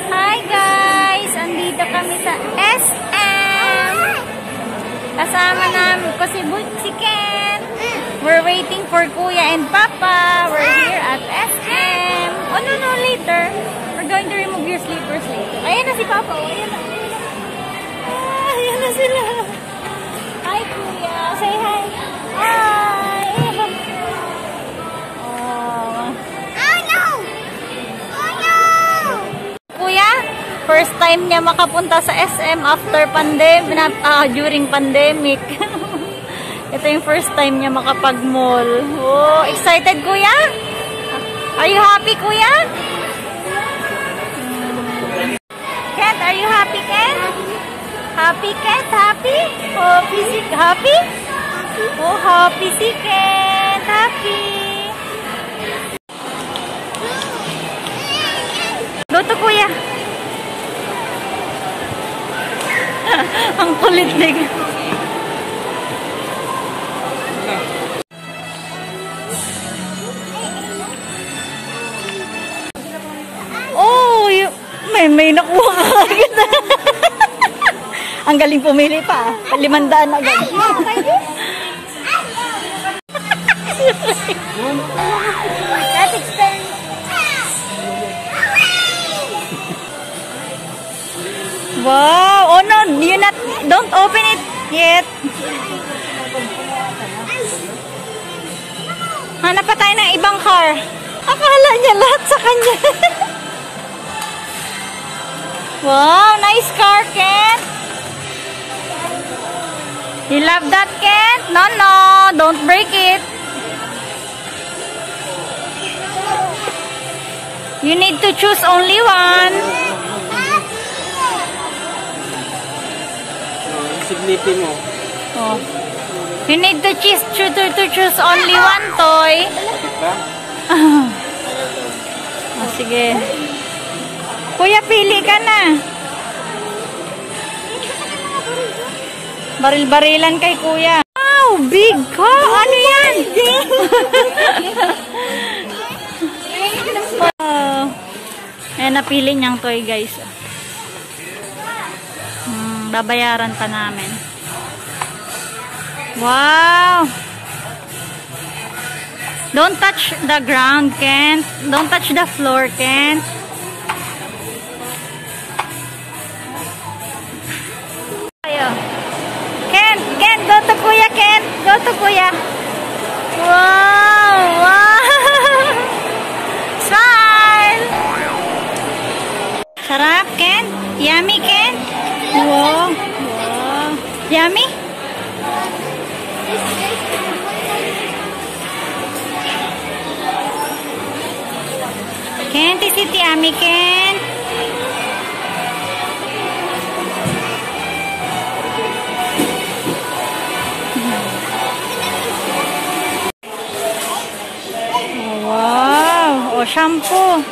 Hi guys! Andito kami sa SM! Kasama namin ko si Ken. We're waiting for Kuya and Papa. We're here at SM. Oh no, later. We're going to remove your slippers later. Ayan na si Papa. Oh, ayan na. Ayan na sila. Hi Kuya. Say hi. Hi. Kuya, first time niya makapunta sa SM after during pandemic. Ito yung first time niya makapag-mall. Oh, excited Kuya? Are you happy Kuya? Ken, are you happy Ken? Happy Ken? Happy? Oh, happy? Oh, happy si Ken. Happy. Luto Kuya. Ang kulit din. Oh, may nakuha ka agad. Ang galing pumili pa. 500 agad. That's expensive. Wow! Oh no, don't open it yet. Hanap pa tayo ng ibang car. Akala niya lahat sa kanya. Wow, nice car, Ken. You love that, Ken? No, don't break it. You need to choose only one. Mo. Oh. You need to choose only one toy. Oh, sige. Kuya, pili ka na. Baril-barilan kay Kuya. Wow, big car. Ano yan? Wow. Ayan, napili niyang toy, guys. Babayaran pa namin. Wow! Don't touch the ground, Ken. Don't touch the floor, Ken. Ken, go to Kuya, Ken. Go to Kuya. Wow! Smile! Sarap, Ken. Yummy, Ken. Wow. Yummy? Ken, is it yummy, Ken? Wow. Oh, shampoo.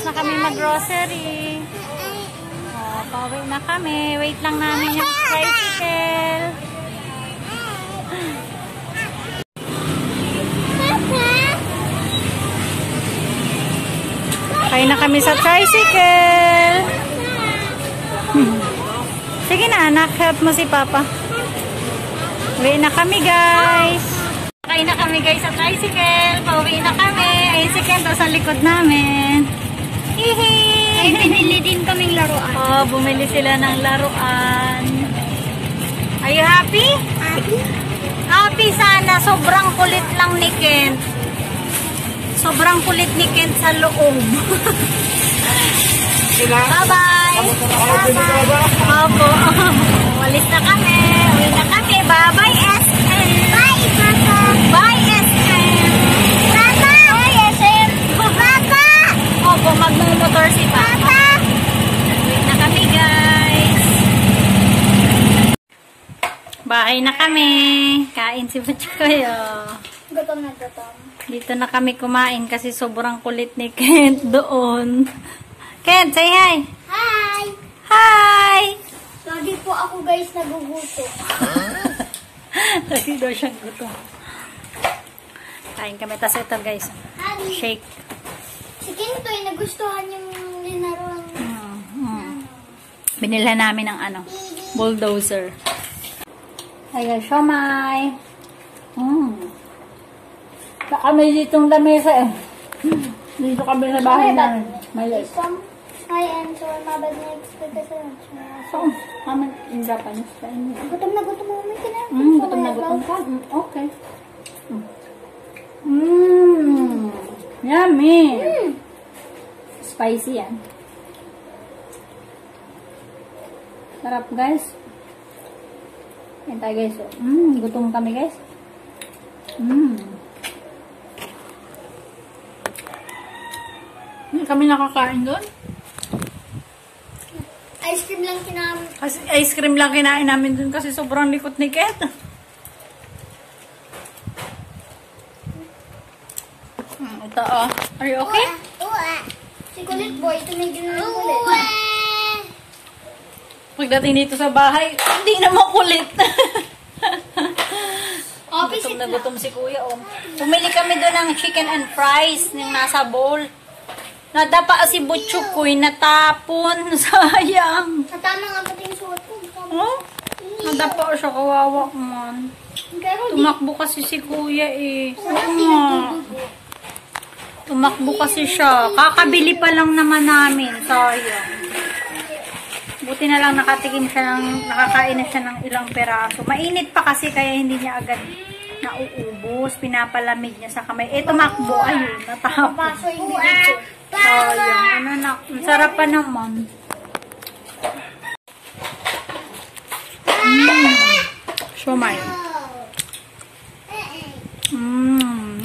na kami mag-grocery. Oh, pauwi na kami. Wait lang namin yung tricycle. Kaya na kami sa tricycle. Sige na anak, help mo si Papa. Uwi na kami guys. Kaya na kami guys sa tricycle. Pauwi na kami. Ayun si Kento sa likod namin. Hihi! Ay, binili din kaming laruan. Oh, bumili sila ng laruan. Are you happy? Happy? Happy sana. Sobrang kulit lang ni Kent. Sobrang kulit ni Kent sa loob. Bye-bye! Opo. Walis na kami. Uwi na kami. Bye-bye, SM! Bye, Papa! Bye, SM! Papa! Bye, SM! Papa! Opo, magmumotor si Papa. Uwi na kami, guys. Bahay na kami. Kain si Buchukoy. Gutom na gutom. Dito na kami kumain kasi sobrang kulit ni Kent doon. Kent, say hi! Hi! Hi! Lagi po ako guys naguguto. Lagi daw siyang gutom. Kain kami. Tapos ito guys, Hi! shake. Si Kintoy nagustuhan yung linaruan. Binila namin ng ano, bulldozer. Ayan, siomay. Baka may ditong lamesa eh. Dito kami sa bahay namin. May light. Hi, and so mabad na expect sa lunch. So, naman in Japanese pa inyo. Gutom na gutom mo may kinain. Gutom na gutom ka? Okay. Yummy! Spicy yan. Sarap guys. Yan tayo guys. Gutom kami guys. Hindi kami nakakain doon. Ice cream lang kinain. Kasi ice cream lang kinain namin doon kasi sobrang likot ni Ket. Ito oh. Are you okay? Si kulit boy, tumigil na ng kulit. Pagdating dito sa bahay, hindi na makulit. Gutom na gutom si Kuya. Oh. Pumili kami doon ng chicken and fries yung nasa bowl. Nadapa si Buchukoy, natapon. Sayang. Natama nga pati yung suot ko. Oh? Nadapa siya, kawawa man. Tumakbo kasi si Kuya eh. Tumakbo kasi siya. Kakabili pa lang naman namin. Sayang. Buti na lang nakatikim siya ng, nakakain na siya ng ilang peraso. Mainit pa kasi kaya hindi niya agad nauubos. Pinapalamig niya sa kamay. Eh, tumakbo. Ayun, natapos. Sayang. Ano na. Masarap pa naman. Siomay.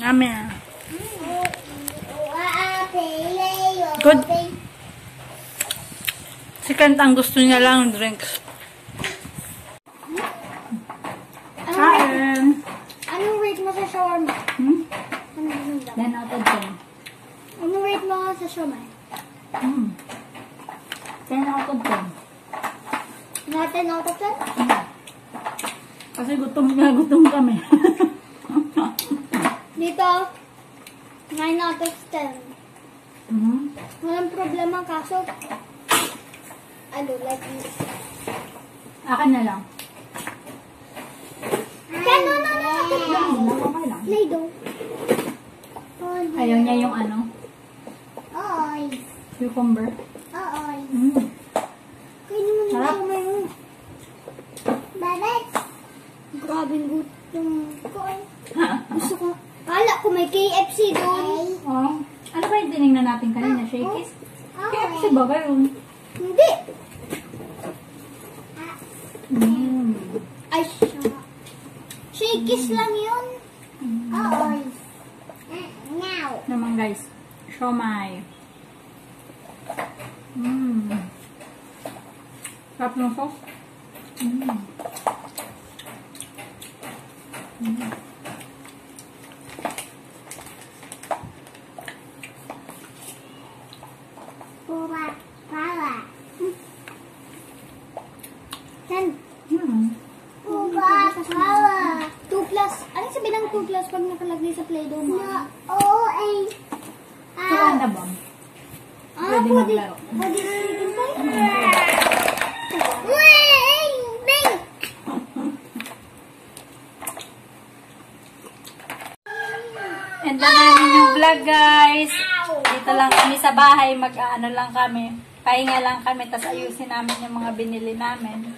Amen. Good. Si Kent ang gusto niya lang drinks. Kain. Anong rate mo sa shawarma? Anong rate mo? 10 out of 10. Anong rate mo sa shawarma? 10 out of 10. Not 10 out of 10? Kasi gutom kami. Dito, 9 out of 10. Walang problema kaso, ano, like this. Akin na lang. No. Okay lang. Play-doh. Ayaw niya yung ano? Oy. Cucumber. Oy. Kaya naman Sarap. yung may Bakit? Grabe gutom ko. Gusto ko. Kala ko may KFC doon. Oh. Ano ba yung tinignan natin kanina? Shakies? KFC ba ba yun? Hindi. Ay, Shakies lang yun. Oy. Now. Naman guys. Siomay. Sarap ng sauce. sabi ng 2 class pag nakalagay sa Play-Doh mo? Oo, ay. Tuwan na ba? Pwede maglaro. Pwede rin tayo. Wing! Bing! And lang namin yung vlog, guys. Dito lang kami sa bahay. Mag-ano lang kami. Pahinga lang kami. Tapos ayusin namin yung mga binili namin.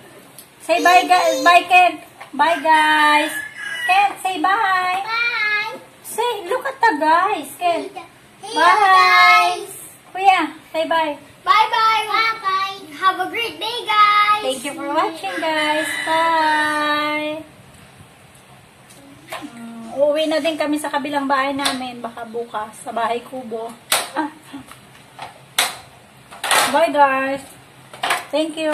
Say bye, guys. Bye, Ken. Bye, guys. Ken, say bye. Bye! Say, look at the guys. Ken. Hey, Bye. guys! Kuya, say bye. Bye-bye! Bye-bye! Have a great day, guys! Thank you for watching, guys. Bye. Uuwi na din kami sa kabilang bahay namin. Baka bukas. Sa bahay kubo. Bye, guys. Thank you.